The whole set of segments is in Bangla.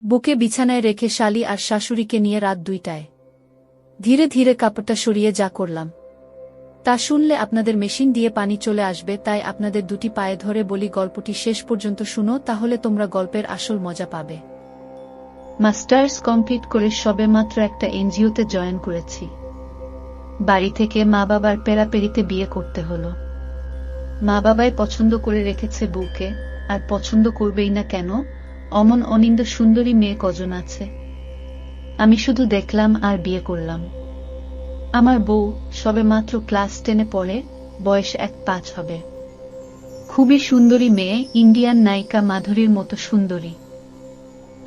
বুকে বিছানায় রেখে শালি আর শাশুড়িকে নিয়ে রাত 2টায় ধীরে ধীরে কাপড়টা সরিয়ে যা করলাম তা শুনলে আপনাদের মেশিন দিয়ে পানি চলে আসবে, তাই আপনাদের দুটি পায়ে ধরে বলি গল্পটি শেষ পর্যন্ত শুনো, তাহলে তোমরা গল্পের আসল মজা পাবে। মাস্টার্স কমপ্লিট করে সবেমাত্র একটা এনজিওতে জয়েন করেছি। বাড়ি থেকে মা বাবার পেরাপেরিতে বিয়ে করতে হলো। মা বাবাই পছন্দ করে রেখেছে বউকে, আর পছন্দ করবেই না কেন? অমন অনিন্দ সুন্দরী মেয়ে কজন আছে। আমি শুধু দেখলাম আর বিয়ে করলাম। আমার বউ সবেমাত্র ক্লাস 10-এ পড়ে, বয়স 1-5 হবে। খুবই সুন্দরী মেয়ে, ইন্ডিয়ান নায়িকা মাধুরীর মতো সুন্দরী।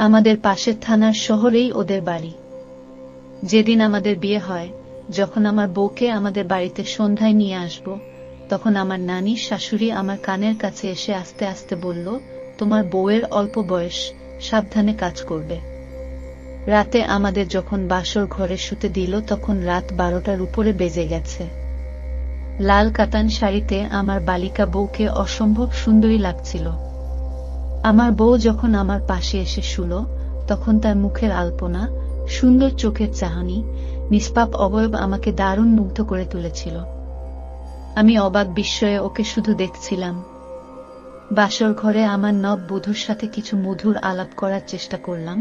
আমাদের পাশের থানার শহরেই ওদের বাড়ি। যেদিন আমাদের বিয়ে হয়, যখন আমার বউকে আমাদের বাড়িতে সন্ধ্যায় নিয়ে আসব, তখন আমার নানি শাশুড়ি আমার কানের কাছে এসে আস্তে আস্তে বলল, তোমার বউয়ের অল্প বয়স, সাবধানে কাজ করবে। রাতে আমাদের যখন বাসর ঘরে শুতে দিল, তখন রাত 12টার উপরে বেজে গেছে। লাল কাতান শাড়িতে আমার বালিকা বউকে অসম্ভব সুন্দরী লাগছিল। আমার বউ যখন আমার পাশে এসে শুল, তখন তার মুখের আলপনা, সুন্দর চোখের চাহনি, নিষ্পাপ অবয়ব আমাকে দারুণ মুগ্ধ করে তুলেছিল। আমি অবাক বিস্ময়ে ওকে শুধু দেখছিলাম। বাসর ঘরে আমার নব বধূর সাথে কিছু মধুর আলাপ করার চেষ্টা করলাম।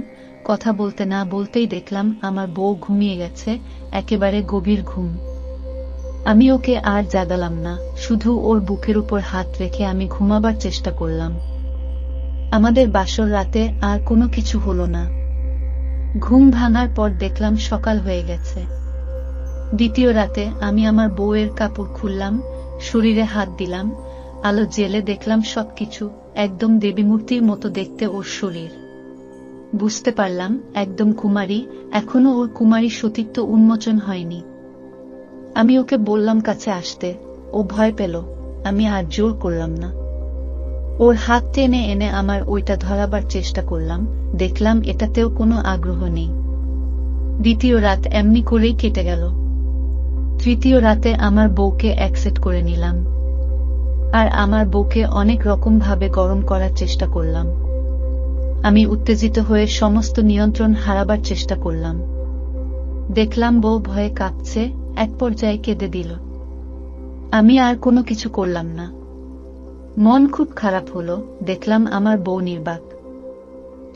কথা বলতে না বলতেই দেখলাম আমার বউ ঘুমিয়ে গেছে, একেবারে গভীর ঘুম। আমি ওকে আর জাগালাম না, শুধু ওর বুকের উপর হাত রেখে আমি ঘুমাবার চেষ্টা করলাম। আমাদের বাসর রাতে আর কোনো কিছু হলো না। ঘুম ভাঙার পর দেখলাম সকাল হয়ে গেছে। দ্বিতীয় রাতে আমি আমার বউয়ের কাপড় খুললাম, শরীরে হাত দিলাম, আলো জেলে দেখলাম সবকিছু একদম দেবীমূর্তির মতো দেখতে ওর শরীর। বুঝতে পারলাম একদম কুমারী, এখনো ওর কুমারী সতীত্ব উন্মোচন হয়নি। আমি ওকে বললাম কাছে আসতে, ও ভয় পেল। আমি আর জোর করলাম না। ওর হাত টেনে এনে আমার ওইটা ধরাবার চেষ্টা করলাম, দেখলাম এটাতেও কোনো আগ্রহ নেই। দ্বিতীয় রাত এমনি করেই কেটে গেল। তৃতীয় রাতে আমার বউকে অ্যাকসেপ্ট করে নিলাম, আর আমার বউকে অনেক রকম ভাবে গরম করার চেষ্টা করলাম। আমি উত্তেজিত হয়ে সমস্ত নিয়ন্ত্রণ হারাবার চেষ্টা করলাম। দেখলাম বউ ভয়ে কাঁপছে, এক পর্যায়ে কেঁদে দিল। আমি আর কোনো কিছু করলাম না। মন খুব খারাপ হলো, দেখলাম আমার বউ নির্বাক।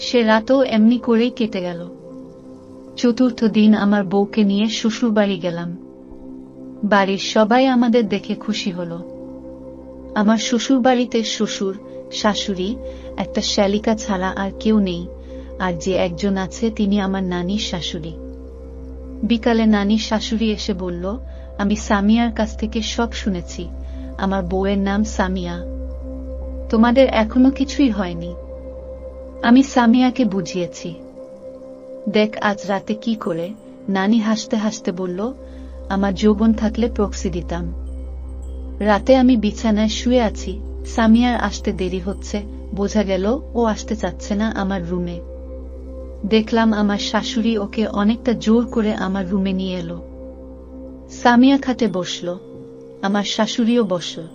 সে রাতও এমনি করেই কেটে গেল। চতুর্থ দিন আমার বউকে নিয়ে শ্বশুর বাড়ি গেলাম। বাড়ির সবাই আমাদের দেখে খুশি হলো। আমার শ্বশুর বাড়িতে শ্বশুর, শাশুড়ি, একটা শ্যালিকা ছাড়া আর কেউ নেই, আর যে একজন আছে তিনি আমার নানির শাশুড়ি। বিকালে নানির শাশুড়ি এসে বলল, আমি সামিয়ার কাছ থেকে সব শুনেছি, আমার বউয়ের নাম সামিয়া। তোমাদের এখনো কিছুই হয়নি। আমি সামিয়াকে বুঝিয়েছি। দেখ আজ রাতে কি করে। নানি হাসতে হাসতে বলল, আমার যৌবন থাকলে প্রক্সি দিতাম। রাতে আমি বিছানায় শুয়ে আছি, সামিয়ার আসতে দেরি হচ্ছে, বোঝা গেল ও আসতে চাচ্ছে না আমার রুমে। দেখলাম আমার শাশুড়ি ওকে অনেকটা জোর করে আমার রুমে নিয়ে এলো। সামিয়া খাটে বসল, আমার শাশুড়িও বসল।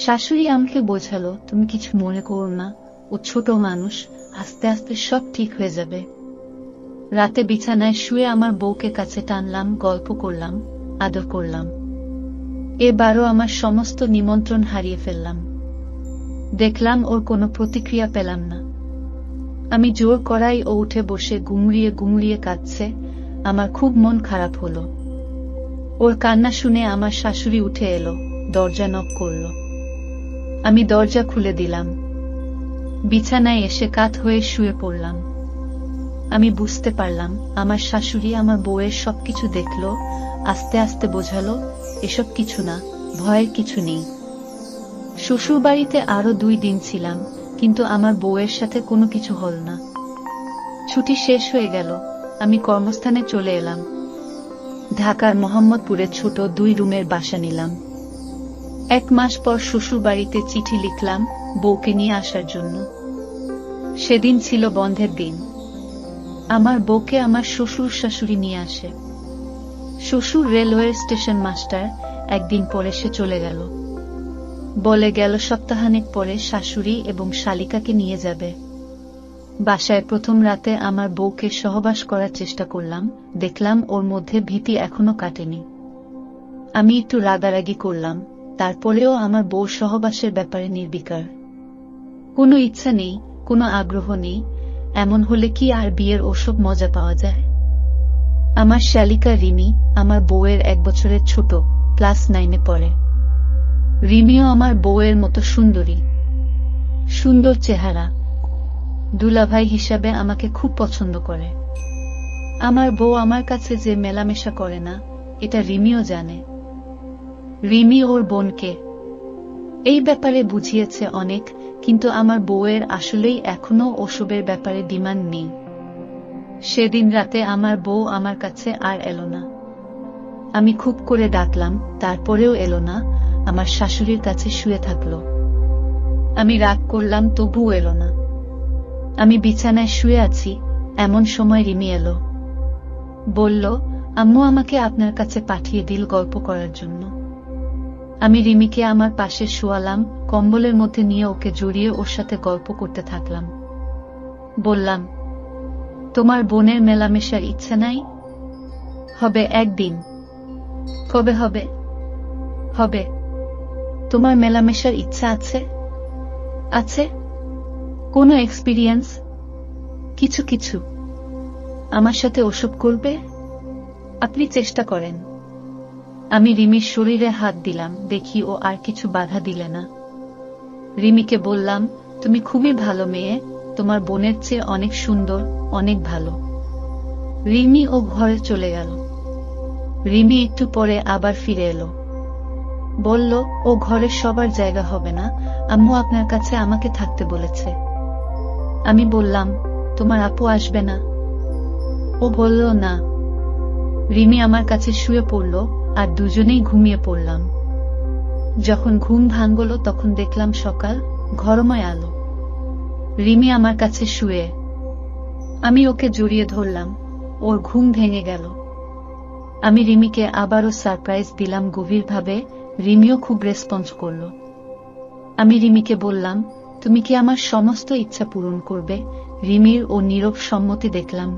শাশুড়ি আমাকে বোঝালো, তুমি কিছু মনে করো না, ও ছোট মানুষ, আস্তে আস্তে সব ঠিক হয়ে যাবে। রাতে বিছানায় শুয়ে আমার বউকে কাছে টানলাম, গল্প করলাম, আদর করলাম। এবারও আমার সমস্ত নিমন্ত্রণ হারিয়ে ফেললাম। দেখলাম ওর কোনো প্রতিক্রিয়া পেলাম না। আমি জোর করাই ও উঠে বসে গুমড়িয়ে গুমড়িয়ে কাঁদছে। আমার খুব মন খারাপ হলো। ওর কান্না শুনে আমার শাশুড়ি উঠে এলো, দরজা নক করল। আমি দরজা খুলে দিলাম। বিছানায় এসে কাত হয়ে শুয়ে পড়লাম। আমি বুঝতে পারলাম আমার শাশুড়ি আমার বউয়ের সবকিছু দেখল, আস্তে আস্তে বোঝালো, এসব কিছু না, ভয়ের কিছু নেই। শ্বশুরবাড়িতে আরো 2 দিন ছিলাম, কিন্তু আমার বউয়ের সাথে কোনো কিছু হল না। ছুটি শেষ হয়ে গেল, আমি কর্মস্থানে চলে এলাম। ঢাকার মোহাম্মদপুরে ছোট 2 রুমের বাসা নিলাম। 1 মাস পর শ্বশুরবাড়িতে চিঠি লিখলাম বউকে নিয়ে আসার জন্য। সেদিন ছিল বন্ধের দিন। আমার বউকে আমার শ্বশুর শাশুড়ি নিয়ে আসে। শ্বশুর রেলওয়ে স্টেশন মাস্টার, একদিন পরে সে চলে গেল। বলে গেল সপ্তাহানেক পরে শাশুড়ি এবং শালিকাকে নিয়ে যাবে। বাসায় প্রথম রাতে আমার বউকে সহবাস করার চেষ্টা করলাম, দেখলাম ওর মধ্যে ভীতি এখনো কাটেনি। আমি একটু রাগারাগি করলাম, তারপরেও আমার বউ সহবাসের ব্যাপারে নির্বিকার। কোনো ইচ্ছা নেই, কোনো আগ্রহ নেই। এমন হলে কি আর বিয়ের ওসব মজা পাওয়া যায়? আমার শালিকা রিমি, আমার বউয়ের 1 বছরের ছোট, ক্লাস 9-এ পড়ে। রিমিও আমার বউয়ের মতো সুন্দরী, সুন্দর চেহারা। দুলাভাই হিসাবে আমাকে খুব পছন্দ করে। আমার বউ আমার কাছে যে মেলামেশা করে না, এটা রিমিও জানে। রিমি ওর বোনকে এই ব্যাপারে বুঝিয়েছে অনেক, কিন্তু আমার বউয়ের আসলেই এখনো ওসবের ব্যাপারে ডিমান্ড নেই। সেদিন রাতে আমার বউ আমার কাছে আর এলো না। আমি খুব করে ডাকলাম, তারপরেও এলো না, আমার শাশুড়ির কাছে শুয়ে থাকলো। আমি রাগ করলাম, তবুও এলো না। আমি বিছানায় শুয়ে আছি, এমন সময় রিমি এলো। বলল, আম্মু আমাকে আপনার কাছে পাঠিয়ে দিল গল্প করার জন্য। আমি রিমিকে আমার পাশে শোয়ালাম, কম্বলের মধ্যে নিয়ে ওকে জড়িয়ে ওর সাথে গল্প করতে থাকলাম। বললাম, তোমার বোনের মেলামেশার ইচ্ছা নাই? হবে একদিন। কবে হবে? হবে। তোমার মেলামেশার ইচ্ছা আছে? আছে। কোনো এক্সপিরিয়েন্স? কিছু কিছু। আমার সাথে ওসব করবে? আপনি চেষ্টা করেন। আমি রিমির শরীরে হাত দিলাম, দেখি ও আর কিছু বাধা দিলে না। রিমিকে বললাম, তুমি খুবই ভালো মেয়ে, তোমার বোনের চেয়ে অনেক সুন্দর, অনেক ভালো। রিমি ও ঘরে চলে গেল। রিমি একটু পরে আবার ফিরে এলো। বলল, ও ঘরে সবার জায়গা হবে না, আম্মু আপনার কাছে আমাকে থাকতে বলেছে। আমি বললাম, তোমার আপু আসবে না? ও বলল না। রিমি আমার কাছে শুয়ে পড়ল, আর দুজনেই ঘুমিয়ে পড়লাম। যখন ঘুম ভাঙল তখন দেখলাম সকাল, ঘরময় আলো। রিমি আমার কাছে শুয়ে। আমি ওকে জড়িয়ে ধরলাম, ওর ঘুম ভেঙে গেল। আমি রিমিকে আবারও সারপ্রাইজ দিলাম গভীরভাবে, রিমিও খুব রেসপন্স করল। আমি রিমিকে বললাম, তুমি কি আমার সমস্ত ইচ্ছা পূরণ করবে? রিমির ও নীরব সম্মতি দেখলাম।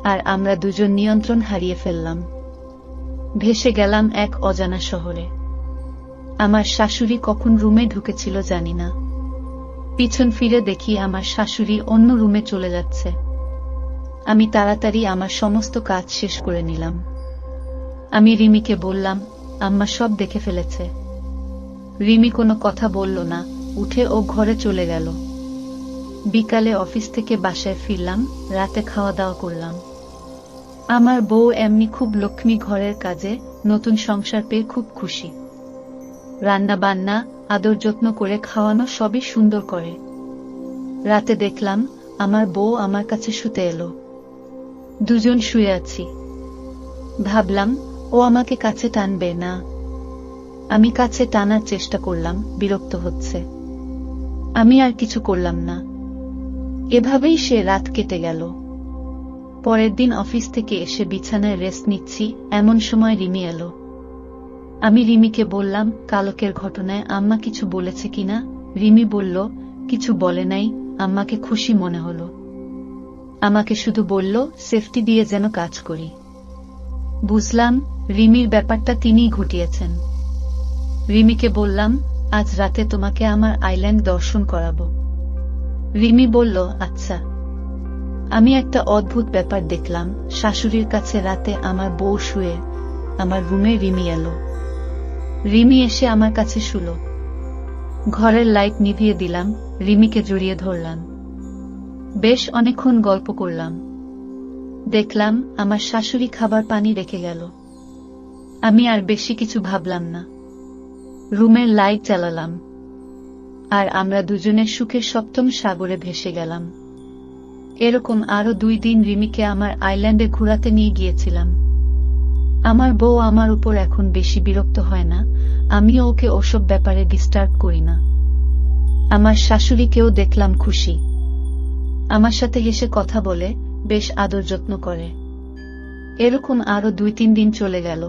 আর আমরা দুজন নিয়ন্ত্রণ হারিয়ে ফেললাম। ভেসে গেলাম এক অজানা শহরে। আমার শাশুড়ি কখন রুমে ঢুকেছিল জানি না। পিছন ফিরে দেখি আমার শাশুড়ি অন্য রুমে চলে যাচ্ছে। আমি তাড়াতাড়ি আমার সমস্ত কাজ শেষ করে নিলাম। আমি রিমিকে বললাম, আম্মা সব দেখে ফেলেছে। রিমি কোনো কথা বলল না, উঠে ও ঘরে চলে গেল। বিকালে অফিস থেকে বাসায় ফিরলাম, রাতে খাওয়া দাওয়া করলাম। আমার বউ এমনি খুব লক্ষ্মী, ঘরের কাজে নতুন সংসার পেয়ে খুব খুশি। রান্না বান্না, আদর যত্ন করে খাওয়ানো সবই সুন্দর করে। রাতে দেখলাম আমার বউ আমার কাছে শুতে এলো। দুজন শুয়ে আছি। ভাবলাম ও আমাকে কাছে টানবে না। আমি কাছে টানার চেষ্টা করলাম, বিরক্ত হচ্ছে। আমি আর কিছু করলাম না। এভাবেই সে রাত কেটে গেল। পরের দিন অফিস থেকে এসে বিছানায় রেস্ট নিচ্ছি, এমন সময় রিমি এলো। আমি রিমিকে বললাম, কালকের ঘটনায় আম্মা কিছু বলেছে কিনা? রিমি বলল, কিছু বলে নাই, আম্মাকে খুশি মনে হলো। আমাকে শুধু বলল সেফটি দিয়ে যেন কাজ করি। বুঝলাম রিমির ব্যাপারটা তিনিই ঘটিয়েছেন। রিমিকে বললাম, আজ রাতে তোমাকে আমার আইল্যান্ড দর্শন করাবো। রিমি বলল, আচ্ছা। আমি একটা অদ্ভুত ব্যাপার দেখলাম, শাশুড়ির কাছে রাতে আমার বউ শুয়ে, আমার রুমে রিমি এলো। রিমি এসে আমার কাছে শুলো। ঘরের লাইট নিভিয়ে দিলাম, রিমিকে জড়িয়ে ধরলাম। বেশ অনেকক্ষণ গল্প করলাম। দেখলাম আমার শাশুড়ি খাবার পানি রেখে গেল। আমি আর বেশি কিছু ভাবলাম না। রুমের লাইট জ্বালালাম। আর আমরা দুজনে সুখের সপ্তম সাগরে ভেসে গেলাম। এরকম আরো 2 দিন রিমিকে আমার আইল্যান্ডে ঘোরাতে নিয়ে গিয়েছিলাম। আমার বউ আমার উপর এখন বেশি বিরক্ত হয় না, আমিও ওকে ওসব ব্যাপারে ডিস্টার্ব করি না। আমার শাশুড়িকেও দেখলাম খুশি। আমার সাথে হেসে কথা বলে, বেশ আদর যত্ন করে। এরকম আরো 2-3 দিন চলে গেল।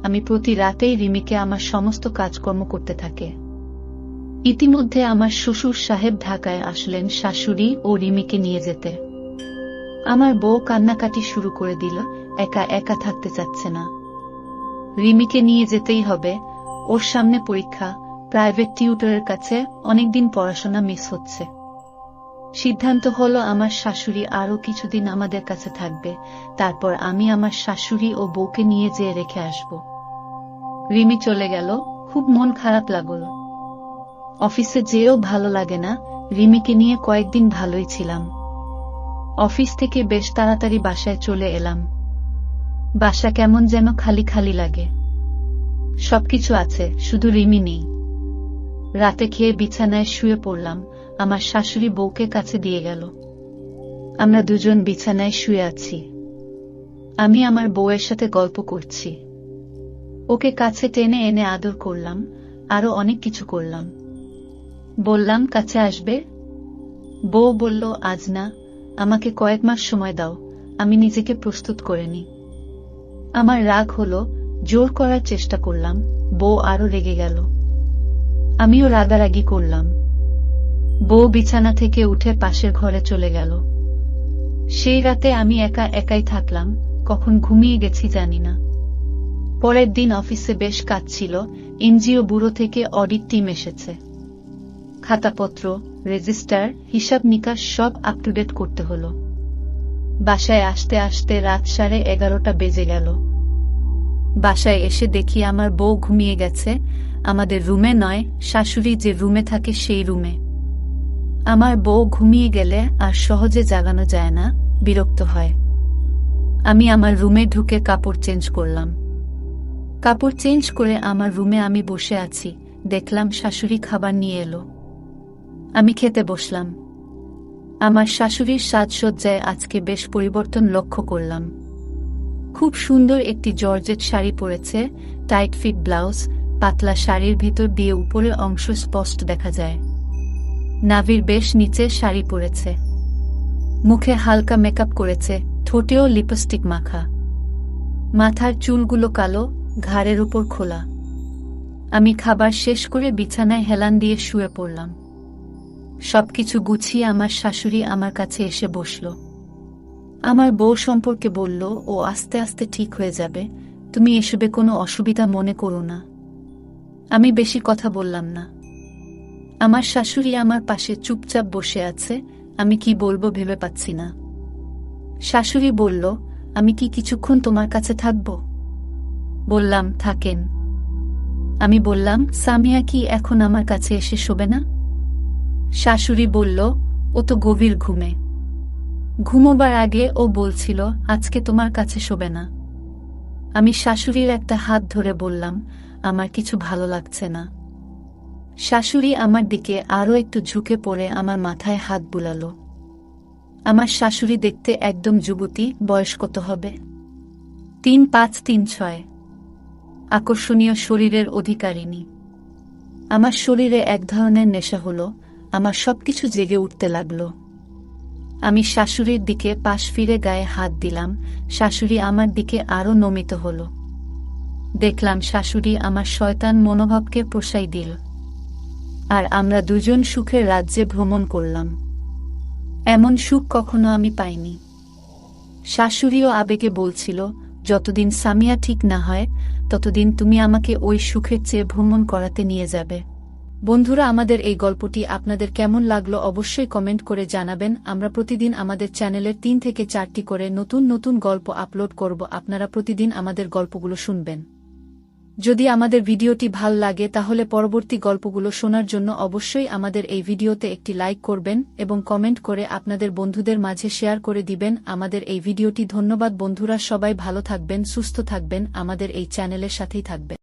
আমি প্রতি রাতেই রিমিকে আমার সমস্ত কাজকর্ম করতে থাকে। ইতিমধ্যে আমার শ্বশুর সাহেব ঢাকায় আসলেন শাশুড়ি ও রিমিকে নিয়ে যেতে। আমার বউ কান্নাকাটি শুরু করে দিল, একা একা থাকতে চাচ্ছে না। রিমিকে নিয়ে যেতেই হবে, ওর সামনে পরীক্ষা, প্রাইভেট টিউটরের কাছে অনেকদিন পড়াশোনা মিস হচ্ছে। সিদ্ধান্ত হলো আমার শাশুড়ি আরো কিছুদিন আমাদের কাছে থাকবে, তারপর আমি আমার শাশুড়ি ও বউকে নিয়ে যেয়ে রেখে আসব। রিমি চলে গেল, খুব মন খারাপ লাগলো। অফিসে যেও ভালো লাগে না, রিমিকে নিয়ে কয়েকদিন ভালোই ছিলাম। অফিস থেকে বেশ তাড়াতাড়ি বাসায় চলে এলাম। বাসা কেমন যেন খালি খালি লাগে। সবকিছু আছে, শুধু রিমি নেই। রাতে খেয়ে বিছানায় শুয়ে পড়লাম, আমার শাশুড়ি বউকে কাছে দিয়ে গেল। আমরা দুজন বিছানায় শুয়ে আছি। আমি আমার বউয়ের সাথে গল্প করছি। ওকে কাছে টেনে এনে আদর করলাম, আরো অনেক কিছু করলাম। বললাম কাছে আসবে। বউ বলল আজ না, আমাকে কয়েক মাস সময় দাও, আমি নিজেকে প্রস্তুত করে নিই। আমার রাগ হলো, জোর করার চেষ্টা করলাম, বউ আরো রেগে গেল। আমিও রাগারাগি করলাম। বউ বিছানা থেকে উঠে পাশের ঘরে চলে গেল। সেই রাতে আমি একা একাই থাকলাম, কখন ঘুমিয়ে গেছি জানি না। পরের দিন অফিসে বেশ কাজ ছিল, এনজিও ব্যুরো থেকে অডিট টিম এসেছে। খাতাপত্র, রেজিস্টার, হিসাব নিকাশ সব আপ টু ডেট করতে হলো। বাসায় আসতে আসতে রাত 11:30 বেজে গেল। বাসায় এসে দেখি আমার বউ ঘুমিয়ে গেছে, আমাদের রুমে নয়, শাশুড়ি যে রুমে থাকে সেই রুমে। আমার বউ ঘুমিয়ে গেলে আর সহজে জাগানো যায় না, বিরক্ত হয়। আমি আমার রুমে ঢুকে কাপড় চেঞ্জ করলাম। কাপড় চেঞ্জ করে আমার রুমে আমি বসে আছি, দেখলাম শাশুড়ি খাবার নিয়ে এলো। আমি খেতে বসলাম। আমার শাশুড়ির সাজসজ্জায় আজকে বেশ পরিবর্তন লক্ষ্য করলাম। খুব সুন্দর একটি জর্জেট শাড়ি পরেছে, টাইট ফিট ব্লাউজ, পাতলা শাড়ির ভিতর দিয়ে উপরের অংশ স্পষ্ট দেখা যায়। নাভির বেশ নিচে শাড়ি পরেছে। মুখে হালকা মেকআপ করেছে, ঠোঁটেও লিপস্টিক মাখা। মাথার চুলগুলো কালো, ঘাড়ের উপর খোলা। আমি খাবার শেষ করে বিছানায় হেলান দিয়ে শুয়ে পড়লাম। সবকিছু গুছিয়ে আমার শাশুড়ি আমার কাছে এসে বসল। আমার বউ সম্পর্কে বলল, ও আস্তে আস্তে ঠিক হয়ে যাবে, তুমি এসবে কোনো অসুবিধা মনে করো না। আমি বেশি কথা বললাম না। আমার শাশুড়ি আমার পাশে চুপচাপ বসে আছে, আমি কি বলবো ভেবে পাচ্ছি না। শাশুড়ি বলল, আমি কি কিছুক্ষণ তোমার কাছে থাকব? বললাম, থাকেন। আমি বললাম, সামিয়া কি এখন আমার কাছে এসে শোবে না? শাশুড়ি বলল, ও তো গভীর ঘুমে। ঘুমোবার আগে ও বলছিল আজকে তোমার কাছে শোবে না। আমি শাশুড়ির একটা হাত ধরে বললাম, আমার কিছু ভালো লাগছে না। শাশুড়ি আমার দিকে আরো একটু ঝুঁকে পড়ে আমার মাথায় হাত বুলালো। আমার শাশুড়ি দেখতে একদম যুবতী, বয়স কত হবে? 3-5-3-6। আকর্ষণীয় শরীরের অধিকারিণী। আমার শরীরে এক ধরনের নেশা হলো, আমার সবকিছু জেগে উঠতে লাগলো। আমি শাশুড়ির দিকে পাশ ফিরে গায়ে হাত দিলাম, শাশুড়ি আমার দিকে আরো নমিত হল। দেখলাম শাশুড়ি আমার শয়তান মনোভাবকে প্রশ্রয় দিল। আর আমরা দুজন সুখের রাজ্যে ভ্রমণ করলাম। এমন সুখ কখনো আমি পাইনি। শাশুড়িও আবেগে বলছিল, যতদিন সামিয়া ঠিক না হয় ততদিন তুমি আমাকে ওই সুখের চেয়ে ভ্রমণ করাতে নিয়ে যাবে। বন্ধুরা, আমাদের এই গল্পটি আপনাদের কেমন লাগলো অবশ্যই কমেন্ট করে জানাবেন। আমরা প্রতিদিন আমাদের চ্যানেলের 3 থেকে 4টি করে নতুন নতুন গল্প আপলোড করব, আপনারা প্রতিদিন আমাদের গল্পগুলো শুনবেন। যদি আমাদের ভিডিওটি ভাল লাগে তাহলে পরবর্তী গল্পগুলো শোনার জন্য অবশ্যই আমাদের এই ভিডিওতে একটি লাইক করবেন এবং কমেন্ট করে আপনাদের বন্ধুদের মাঝে শেয়ার করে দিবেন আমাদের এই ভিডিওটি। ধন্যবাদ বন্ধুরা, সবাই ভালো থাকবেন, সুস্থ থাকবেন, আমাদের এই চ্যানেলের সাথেই থাকবেন।